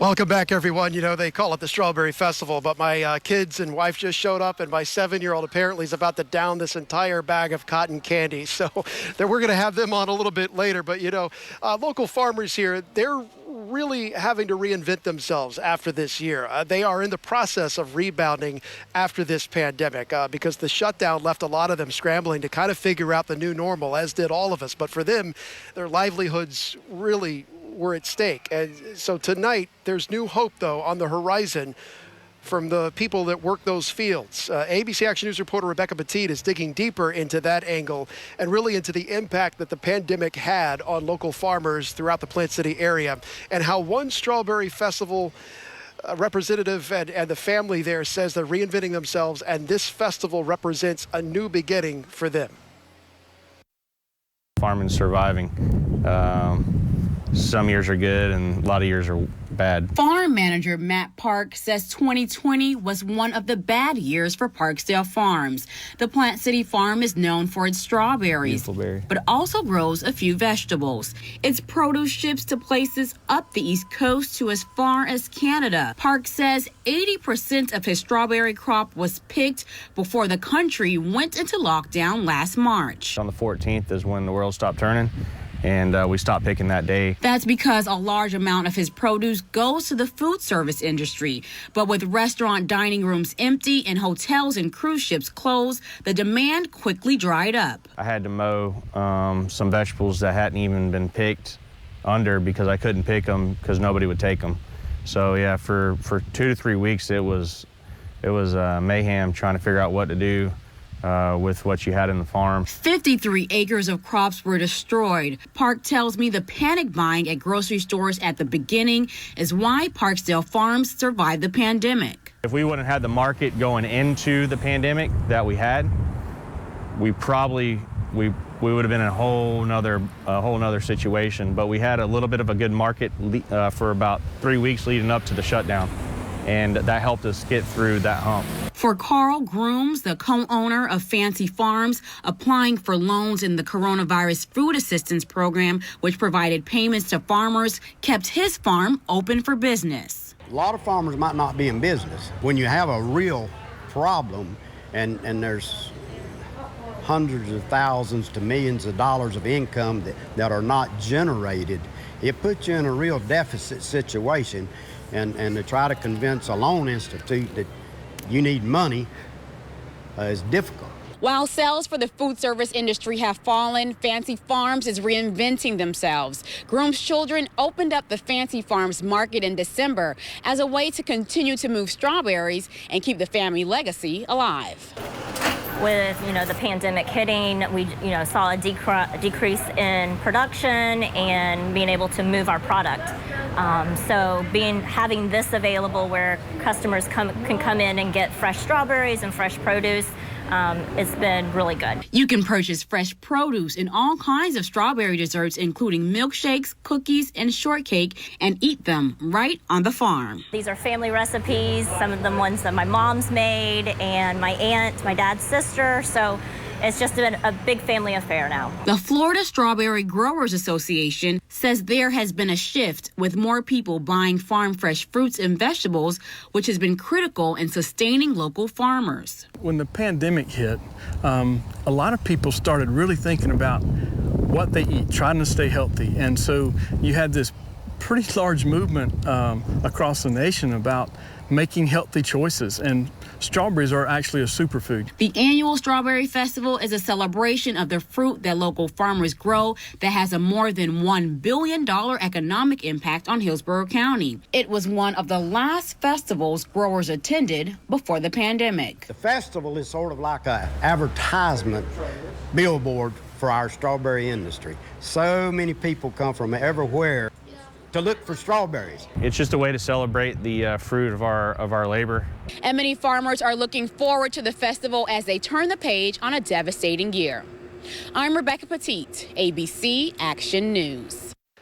Welcome back, everyone. You know, they call it the Strawberry Festival, but my kids and wife just showed up, and my 7-year-old apparently is about to down this entire bag of cotton candy. So we're going to have them on a little bit later. But, you know, local farmers here, they're really having to reinvent themselves after this year. They are in the process of rebounding after this pandemic because the shutdown left a lot of them scrambling to kind of figure out the new normal, as did all of us. But for them, their livelihoods really were at stake. And so tonight, there's new hope, though, on the horizon from the people that work those fields. ABC Action News reporter Rebecca Petit is digging deeper into that angle and really into the impact that the pandemic had on local farmers throughout the Plant City area, and how one Strawberry Festival representative and the family there says they're reinventing themselves, and this festival represents a new beginning for them. Farming, surviving. Some years are good and a lot of years are bad. Farm manager Matt PARKE says 2020 was one of the bad years for Parkesdale Farms. The Plant City farm is known for its strawberries, but also grows a few vegetables. Its produce ships to places up the East Coast to as far as Canada. PARKE says 80% of his strawberry crop was picked before the country went into lockdown last March. On the 14th is when the world stopped turning, and we stopped picking that day. That's because a large amount of his produce goes to the food service industry. But with restaurant dining rooms empty and hotels and cruise ships closed, the demand quickly dried up. I had to mow some vegetables that hadn't even been picked under because I couldn't pick them because nobody would take them. So yeah, for 2 to 3 weeks it was mayhem trying to figure out what to do with what you had in the farm. 53 acres of crops were destroyed. PARKE tells me the panic buying at grocery stores at the beginning is why Parkesdale Farms survived the pandemic. If we wouldn't have had the market going into the pandemic that we had, we would have been in a whole nother situation. But we had a little bit of a good market for about 3 weeks leading up to the shutdown, and that helped us get through that hump. For Carl GROOMS, the co-owner of Fancy Farms, applying for loans in the coronavirus food assistance program, which provided payments to farmers, kept his farm open for business. A lot of farmers might not be in business. When you have a real problem and there's hundreds of thousands to millions of dollars of income that are not generated, it puts you in a real deficit situation. And to try to convince a loan institute that you need money is difficult. While sales for the food service industry have fallen, Fancy Farms is reinventing themselves. GROOMS children opened up the Fancy Farms market in December as a way to continue to move strawberries and keep the family legacy alive. With the pandemic hitting, we saw a decrease in production and being able to move our product. So having this available where customers can come in and get fresh strawberries and fresh produce, it's been really good. You can purchase fresh produce and all kinds of strawberry desserts, including milkshakes, cookies, and shortcake, and eat them right on the farm. These are family recipes, some of the ones that my mom's made and my aunt, my dad's sister. So it's just been a big family affair now. The Florida Strawberry Growers Association says there has been a shift with more people buying farm fresh fruits and vegetables, which has been critical in sustaining local farmers. When the pandemic hit, a lot of people started really thinking about what they eat, trying to stay healthy. And so you had this pretty large movement across the nation about making healthy choices, and strawberries are actually a superfood. The annual Strawberry Festival is a celebration of the fruit that local farmers grow that has a more than $1 billion economic impact on Hillsborough County. It was one of the last festivals growers attended before the pandemic. The festival is sort of like an advertisement billboard for our strawberry industry. So many people come from everywhere to look for strawberries. It's just a way to celebrate the fruit of our labor. And many farmers are looking forward to the festival as they turn the page on a devastating year. I'm Rebecca Petit, ABC Action News.